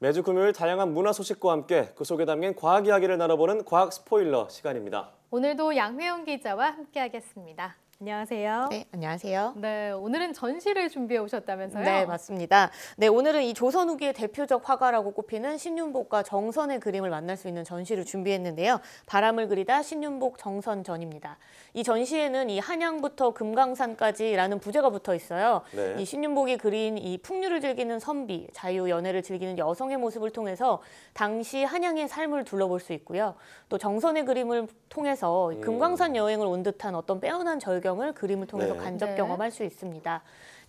매주 금요일 다양한 문화 소식과 함께 그 속에 담긴 과학 이야기를 나눠보는 과학 스포일러 시간입니다. 오늘도 양회영 기자와 함께하겠습니다. 안녕하세요. 네, 안녕하세요. 네, 오늘은 전시를 준비해 오셨다면서요? 네, 맞습니다. 네, 오늘은 이 조선 후기의 대표적 화가라고 꼽히는 신윤복과 정선의 그림을 만날 수 있는 전시를 준비했는데요. 바람을 그리다 신윤복 정선전입니다. 이 전시에는 이 한양부터 금강산까지라는 부제가 붙어 있어요. 네. 이 신윤복이 그린 이 풍류를 즐기는 선비, 자유, 연애를 즐기는 여성의 모습을 통해서 당시 한양의 삶을 둘러볼 수 있고요. 또 정선의 그림을 통해서 금강산 여행을 온 듯한 어떤 빼어난 절경을 그림을 통해서 네. 간접 경험할 수 있습니다.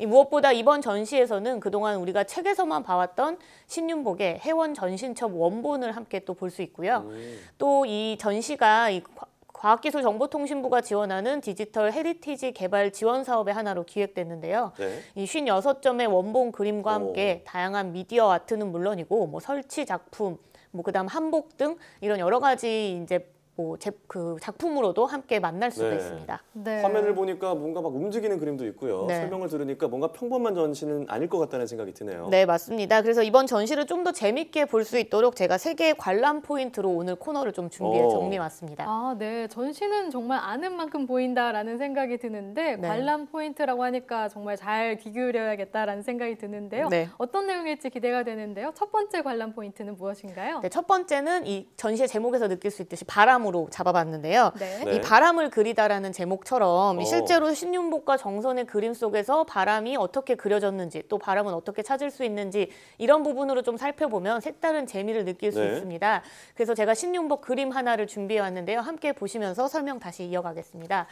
무엇보다 이번 전시에서는 그동안 우리가 책에서만 봐왔던 신윤복의 해원 전신첩 원본을 함께 또 볼 수 있고요. 또 이 전시가 과학기술정보통신부가 지원하는 디지털 헤리티지 개발 지원 사업의 하나로 기획됐는데요. 네. 이 56점의 원본 그림과 함께 다양한 미디어 아트는 물론이고 뭐 설치 작품, 뭐 그다음 한복 등 이런 여러 가지 이제 그 작품으로도 함께 만날 수가 네. 있습니다. 네. 화면을 보니까 뭔가 막 움직이는 그림도 있고요. 네. 설명을 들으니까 뭔가 평범한 전시는 아닐 것 같다는 생각이 드네요. 네, 맞습니다. 그래서 이번 전시를 좀 더 재밌게 볼 수 있도록 제가 3개의 관람 포인트로 오늘 코너를 좀 정리해왔습니다. 아, 네. 전시는 정말 아는 만큼 보인다라는 생각이 드는데 네. 관람 포인트라고 하니까 정말 잘 귀 기울여야겠다라는 생각이 드는데요. 네. 어떤 내용일지 기대가 되는데요. 첫 번째 관람 포인트는 무엇인가요? 네, 첫 번째는 이 전시의 제목에서 느낄 수 있듯이 바람으로 잡아봤는데요. 네. 네. 이 바람을 그리다라는 제목처럼 어. 실제로 신윤복과 정선의 그림 속에서 바람이 어떻게 그려졌는지 또 바람은 어떻게 찾을 수 있는지 이런 부분으로 좀 살펴보면 색다른 재미를 느낄 수 네. 있습니다. 그래서 제가 신윤복 그림 하나를 준비해 왔는데요. 함께 보시면서 설명 다시 이어가겠습니다.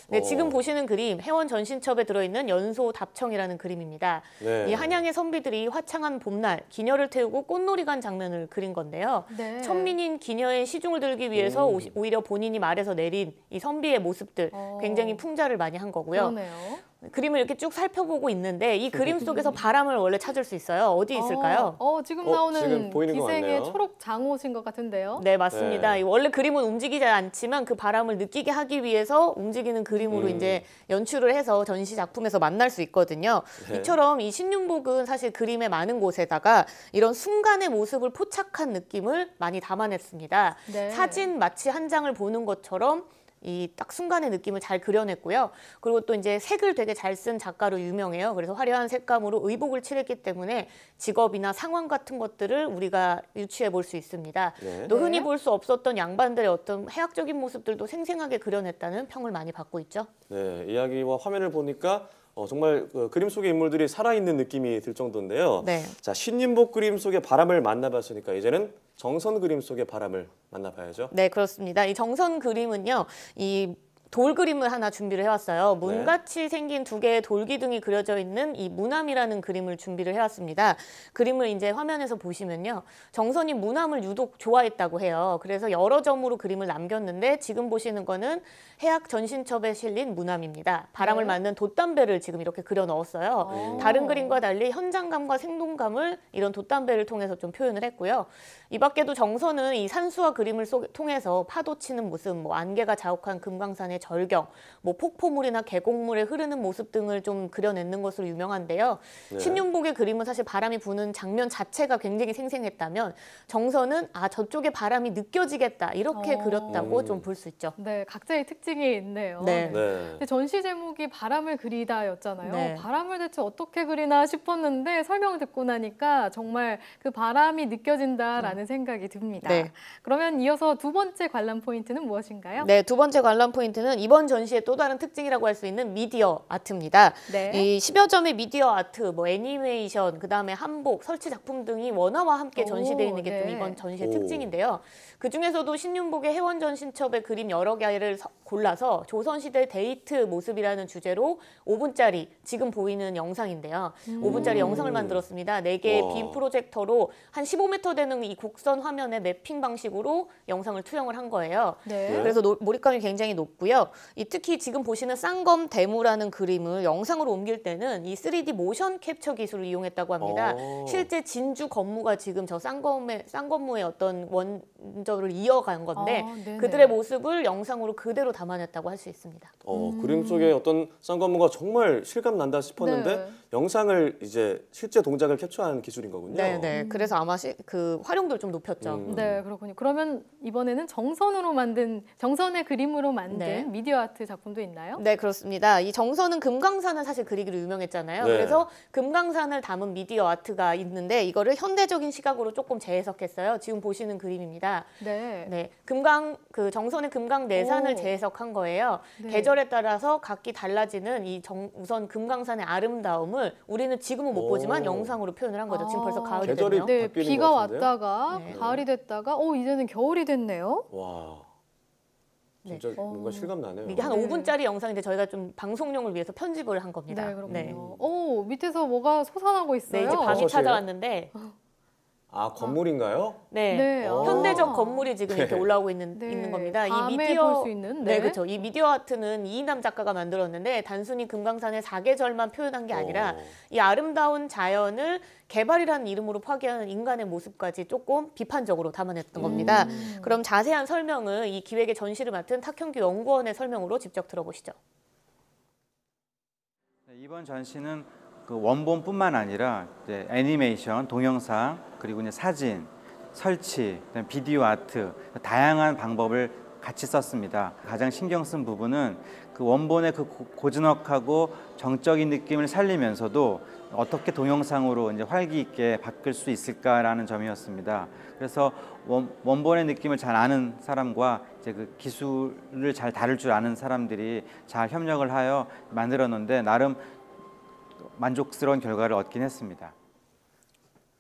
네, 지금 보시는 그림 해원 전신첩에 들어있는 연소 답청이라는 그림입니다. 네. 이 한양의 선비들이 화창한 봄날 기녀를 태우고 꽃놀이 간 장면을 그린 건데요. 네. 천민인 기녀의 시중을 들기 위해서 오히려 본인이 말에서 내린 이 선비의 모습들 굉장히 풍자를 많이 한 거고요. 그러네요. 그림을 이렇게 쭉 살펴보고 있는데 이 그림 속에서 바람을 원래 찾을 수 있어요. 어디 있을까요? 지금 지금 나오는 보이는 것 기생의 같네요. 초록 장옷인 것 같은데요. 네, 맞습니다. 네. 원래 그림은 움직이지 않지만 그 바람을 느끼게 하기 위해서 움직이는 그림으로 이제 연출을 해서 전시 작품에서 만날 수 있거든요. 네. 이처럼 이 신윤복은 사실 그림의 많은 곳에다가 이런 순간의 모습을 포착한 느낌을 많이 담아냈습니다. 네. 사진 마치 한 장을 보는 것처럼 이 딱 순간의 느낌을 잘 그려냈고요. 그리고 또 이제 색을 되게 잘 쓴 작가로 유명해요. 그래서 화려한 색감으로 의복을 칠했기 때문에 직업이나 상황 같은 것들을 우리가 유추해 볼 수 있습니다. 네. 또 흔히 볼 수 없었던 양반들의 어떤 해학적인 모습들도 생생하게 그려냈다는 평을 많이 받고 있죠. 네, 이야기와 화면을 보니까 정말 그 그림 속의 인물들이 살아있는 느낌이 들 정도인데요. 네. 자, 신윤복 그림 속의 바람을 만나봤으니까 이제는 정선 그림 속의 바람을 만나봐야죠. 네, 그렇습니다. 이 정선 그림은요, 이 돌 그림을 하나 준비를 해왔어요. 문같이 생긴 2개의 돌기둥이 그려져 있는 이 무남이라는 그림을 준비를 해왔습니다. 그림을 이제 화면에서 보시면요. 정선이 무남을 유독 좋아했다고 해요. 그래서 여러 점으로 그림을 남겼는데 지금 보시는 거는 해학 전신첩에 실린 무남입니다. 바람을 맞는 돛담배를 지금 이렇게 그려 넣었어요. 다른 그림과 달리 현장감과 생동감을 이런 돛담배를 통해서 좀 표현을 했고요. 이 밖에도 정선은 이 산수와 그림을 통해서 파도 치는 모습, 뭐 안개가 자욱한 금강산의 절경, 뭐 폭포물이나 계곡물에 흐르는 모습 등을 좀 그려내는 것으로 유명한데요. 네. 신윤복의 그림은 사실 바람이 부는 장면 자체가 굉장히 생생했다면 정선은 저쪽에 바람이 느껴지겠다 이렇게 그렸다고 좀 볼 수 있죠. 네, 각자의 특징이 있네요. 네. 네. 근데 전시 제목이 바람을 그리다였잖아요. 네. 바람을 대체 어떻게 그리나 싶었는데 설명 듣고 나니까 정말 그 바람이 느껴진다라는 생각이 듭니다. 네. 그러면 이어서 두 번째 관람 포인트는 무엇인가요? 네, 두 번째 관람 포인트는 이번 전시의 또 다른 특징이라고 할 수 있는 미디어 아트입니다. 네. 이 10여 점의 미디어 아트, 뭐 애니메이션, 그다음에 한복, 설치 작품 등이 원화와 함께 전시되어 있는 게 좀 네. 이번 전시의 오. 특징인데요. 그중에서도 신윤복의 해원전신첩의 그림 여러 개를 골라서 조선시대 데이트 모습이라는 주제로 5분짜리 지금 보이는 영상인데요. 5분짜리 영상을 만들었습니다. 4개의 와. 빔 프로젝터로 한 15m 되는 이 곡선 화면에 매핑 방식으로 영상을 투영을 한 거예요. 네. 그래서 몰입감이 굉장히 높고요. 특히 지금 보시는 쌍검 대무라는 그림을 영상으로 옮길 때는 이 3D 모션 캡처 기술을 이용했다고 합니다. 실제 진주 건무가 지금 저 쌍검무의 어떤 원저를 이어간 건데 네네. 그들의 모습을 영상으로 그대로 담아냈다고 할 수 있습니다. 그림 속에 어떤 쌍꺼무가 정말 실감 난다 싶었는데 네. 영상을 이제 실제 동작을 캡처한 기술인 거군요. 네네. 그래서 아마 그 활용도를 좀 높였죠. 네, 그렇군요. 그러면 이번에는 정선의 그림으로 만든 네. 미디어 아트 작품도 있나요? 네, 그렇습니다. 이 정선은 금강산을 사실 그리기로 유명했잖아요. 네. 그래서 금강산을 담은 미디어 아트가 있는데 이거를 현대적인 시각으로 조금 재해석했어요. 지금 보시는 그림입니다. 네. 네, 정선의 금강내산을 오. 재해석한 거예요. 네. 계절에 따라서 각기 달라지는 우선 금강산의 아름다움을 우리는 지금은 못 오. 보지만 영상으로 표현을 한 거죠. 지금 벌써 아. 가을이 계절이 됐네요. 네, 바뀌는 비가 것 같은데요? 왔다가 네. 가을이 됐다가 이제는 겨울이 됐네요. 와, 네. 진짜 뭔가 실감 나네요. 이게 한 네. 5분짜리 영상인데 저희가 좀 방송용을 위해서 편집을 한 겁니다. 네, 그렇군요. 오, 밑에서 뭐가 솟아나고 있어요. 네, 이제 밤이 버섯이에요? 찾아왔는데 아, 건물인가요? 네. 네, 현대적 건물이 지금 이렇게 올라오고 있는 네, 겁니다. 밤에 볼 수 있는, 네, 네. 그렇죠. 이 미디어 아트는 이인남 작가가 만들었는데 단순히 금강산의 사계절만 표현한 게 아니라 이 아름다운 자연을 개발이라는 이름으로 파괴하는 인간의 모습까지 조금 비판적으로 담아냈던 겁니다. 그럼 자세한 설명을 이 기획의 전시를 맡은 탁현규 연구원의 설명으로 직접 들어보시죠. 이번 전시는 그 원본뿐만 아니라 이제 애니메이션, 동영상, 그리고 이제 사진, 설치, 그다음에 비디오 아트 다양한 방법을 같이 썼습니다. 가장 신경 쓴 부분은 그 원본의 그 고즈넉하고 정적인 느낌을 살리면서도 어떻게 동영상으로 이제 활기 있게 바뀔 수 있을까라는 점이었습니다. 그래서 원본의 느낌을 잘 아는 사람과 이제 그 기술을 잘 다룰 줄 아는 사람들이 잘 협력을 하여 만들었는데 나름 만족스러운 결과를 얻긴 했습니다.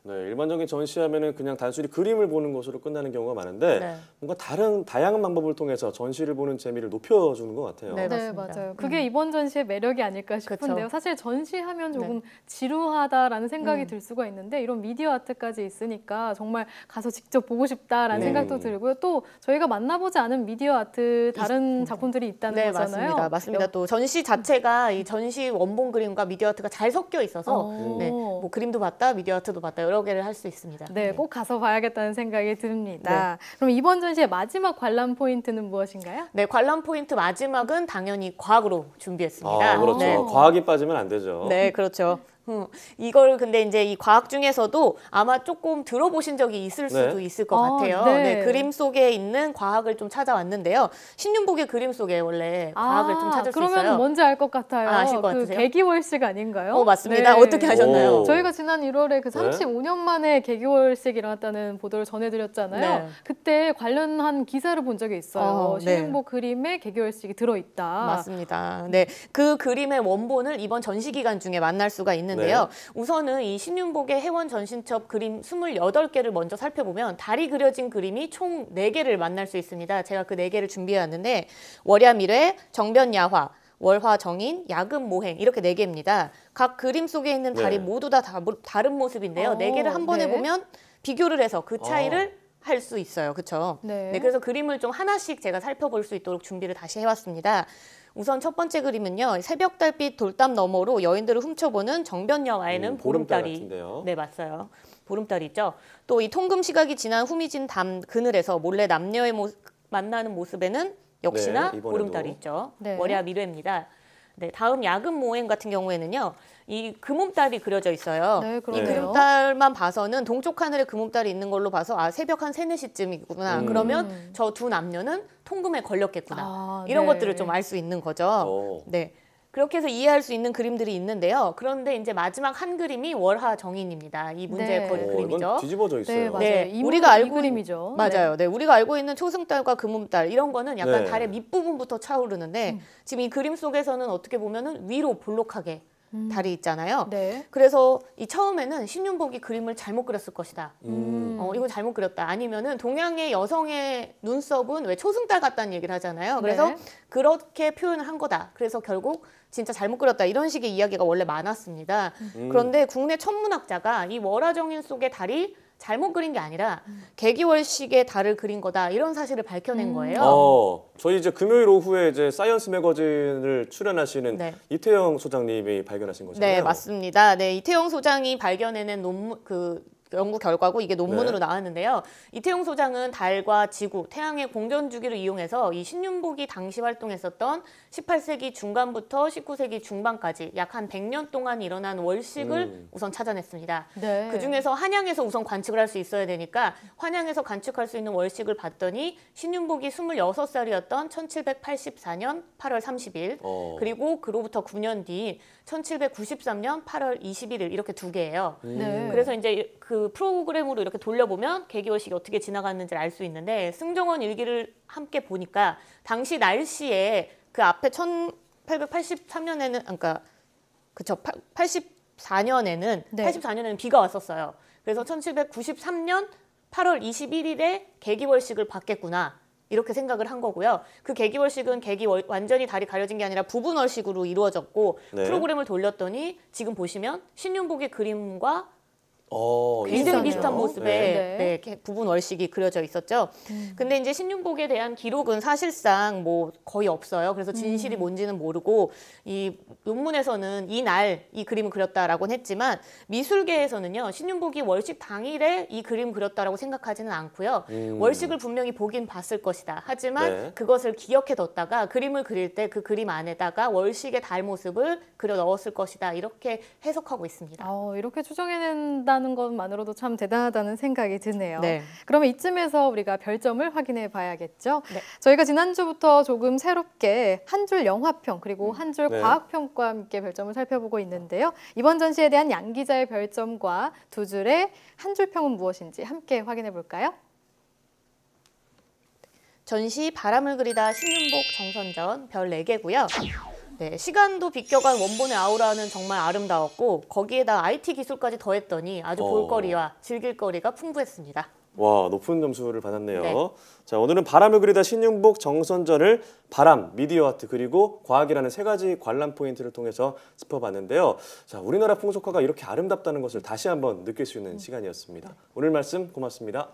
네, 일반적인 전시하면은 그냥 단순히 그림을 보는 것으로 끝나는 경우가 많은데 네. 뭔가 다양한 방법을 통해서 전시를 보는 재미를 높여주는 것 같아요. 네. 네, 맞습니다. 맞아요. 그게 이번 전시의 매력이 아닐까 싶은데요. 그쵸. 사실 전시하면 조금 지루하다라는 생각이 들 수가 있는데 이런 미디어 아트까지 있으니까 정말 가서 직접 보고 싶다라는 네. 생각도 들고요. 또 저희가 만나보지 않은 미디어 아트 다른 작품들이 있다는 네, 거잖아요. 맞습니다. 맞습니다. 또 전시 자체가 이 전시 원본 그림과 미디어 아트가 잘 섞여 있어서 네, 뭐 그림도 봤다, 미디어 아트도 봤다 여러 개를 할 수 있습니다. 네, 꼭 가서 봐야겠다는 생각이 듭니다. 그럼 이번 전시의 마지막 관람 포인트는 무엇인가요? 네, 관람 포인트 마지막은 당연히 과학으로 준비했습니다. 아, 그렇죠. 네. 과학이 빠지면 안 되죠. 네, 그렇죠. 이걸 근데 이제 이 과학 중에서도 아마 조금 들어보신 적이 있을 수도 네. 있을 것 아, 같아요. 네. 네, 그림 속에 있는 과학을 좀 찾아왔는데요. 신윤복의 그림 속에 원래 과학을 좀 찾을 수 그러면 있어요. 뭔지 알 것 같아요. 아실 것 그 같으세요? 개기월식 아닌가요? 맞습니다. 네. 어떻게 하셨나요? 오. 저희가 지난 1월에 그 35년 만에 개기월식 일어났다는 보도를 전해드렸잖아요. 네. 그때 관련한 기사를 본 적이 있어요. 네. 신윤복 그림에 개기월식이 들어있다. 맞습니다. 네, 그 그림의 원본을 이번 전시 기간 중에 만날 수가 있는데요. 우선은 이 신윤복의 해원 전신첩 그림 28개를 먼저 살펴보면 달이 그려진 그림이 총 4개를 만날 수 있습니다. 제가 그 4개를 준비해왔는데 월야미래, 정변야화, 월화정인, 야금모행 이렇게 4개입니다. 각 그림 속에 있는 달이 네. 모두 다 다른 모습인데요. 4개를 한 번에 네. 보면 비교를 해서 그 차이를 할 수 있어요. 그렇죠? 네. 네, 그래서 그림을 좀 하나씩 제가 살펴볼 수 있도록 준비를 다시 해왔습니다. 우선 첫 번째 그림은요. 새벽달빛 돌담 너머로 여인들을 훔쳐보는 정변여와에는 보름달 보름달이 같은데요. 네, 맞아요. 보름달이 있죠. 또 이 통금 시각이 지난 후미진 담 그늘에서 몰래 남녀의 만나는 모습에는 역시나 네, 이번에도. 보름달이 있죠. 네. 월야 미래입니다. 네, 다음 야금 모행 같은 경우에는요. 이 금음달이 그려져 있어요. 네, 이 그러네요. 금음달만 봐서는 동쪽 하늘에 금음달이 있는 걸로 봐서 새벽 한 3, 4시쯤이구나. 그러면 저 두 남녀는 통금에 걸렸겠구나. 이런 네. 것들을 좀 알 수 있는 거죠. 오. 네. 그렇게 해서 이해할 수 있는 그림들이 있는데요. 그런데 이제 마지막 한 그림이 월화정인입니다. 이 문제의 네. 그림이죠. 이건 뒤집어져 있어요. 네, 맞아요. 네, 이 우리가 알고 그림이죠. 맞아요. 네, 우리가 알고 있는 초승달과 금음달 이런 거는 약간 네. 달의 밑부분부터 차오르는데 지금 이 그림 속에서는 어떻게 보면은 위로 볼록하게 달이 있잖아요. 네. 그래서 이 처음에는 신윤복이 그림을 잘못 그렸을 것이다. 음. 이거 잘못 그렸다. 아니면은 동양의 여성의 눈썹은 왜 초승달 같다는 얘기를 하잖아요. 그래서 네. 그렇게 표현을 한 거다. 그래서 결국 진짜 잘못 그렸다. 이런 식의 이야기가 원래 많았습니다. 그런데 국내 천문학자가 이 월화정인 속의 달이 잘못 그린 게 아니라 개기월식의 달을 그린 거다. 이런 사실을 밝혀낸 거예요. 저희 이제 금요일 오후에 이제 사이언스 매거진을 출연하시는 네. 이태영 소장님이 발견하신 거잖아요. 네, 맞습니다. 네, 이태영 소장이 발견해낸 논문 연구 결과고 이게 논문으로 네. 나왔는데요. 이태용 소장은 달과 지구, 태양의 공전 주기를 이용해서 이 신윤복이 당시 활동했었던 18세기 중반부터 19세기 중반까지 약 한 100년 동안 일어난 월식을 우선 찾아냈습니다. 네. 그중에서 한양에서 우선 관측을 할 수 있어야 되니까 한양에서 관측할 수 있는 월식을 봤더니 신윤복이 26살이었던 1784년 8월 30일 그리고 그로부터 9년 뒤 1793년 8월 21일 이렇게 두 개예요. 네. 그래서 이제 그 프로그램으로 이렇게 돌려보면 개기월식이 어떻게 지나갔는지를 알 수 있는데 승정원 일기를 함께 보니까 당시 날씨에 그 앞에 1883년에는 그러니까 그쵸 84년에는 네. 84년에는 비가 왔었어요. 그래서 1793년 8월 21일에 개기월식을 받겠구나. 이렇게 생각을 한 거고요. 그 개기월식은 완전히 달이 가려진 게 아니라 부분월식으로 이루어졌고 네. 프로그램을 돌렸더니 지금 보시면 신윤복의 그림과 굉장히 비슷하네요. 비슷한 모습의 네. 네, 부분 월식이 그려져 있었죠. 근데 이제 신윤복에 대한 기록은 사실상 뭐 거의 없어요. 그래서 진실이 뭔지는 모르고 이 논문에서는 이날 이 그림을 그렸다라고는 했지만 미술계에서는요. 신윤복이 월식 당일에 이 그림 그렸다라고 생각하지는 않고요. 월식을 분명히 보긴 봤을 것이다. 하지만 네. 그것을 기억해뒀다가 그림을 그릴 때 그 그림 안에다가 월식의 달 모습을 그려 넣었을 것이다. 이렇게 해석하고 있습니다. 이렇게 추정해낸다는 것만으로도 참 대단하다는 생각이 드네요. 네. 그러면 이쯤에서 우리가 별점을 확인해 봐야겠죠. 네. 저희가 지난주부터 조금 새롭게 한 줄 영화평 그리고 한 줄 네. 과학평과 함께 별점을 살펴보고 있는데요. 이번 전시에 대한 양 기자의 별점과 두 줄의 한 줄 평은 무엇인지 함께 확인해 볼까요? 전시 바람을 그리다 신윤복 정선전 별 4개고요. 네, 시간도 비껴간 원본의 아우라는 정말 아름다웠고 거기에다 IT 기술까지 더했더니 아주 볼거리와 즐길거리가 풍부했습니다. 와, 높은 점수를 받았네요. 네. 자, 오늘은 바람을 그리다 신윤복 정선전을 바람, 미디어 아트 그리고 과학이라는 세 가지 관람 포인트를 통해서 짚어봤는데요. 자, 우리나라 풍속화가 이렇게 아름답다는 것을 다시 한번 느낄 수 있는 시간이었습니다. 오늘 말씀 고맙습니다.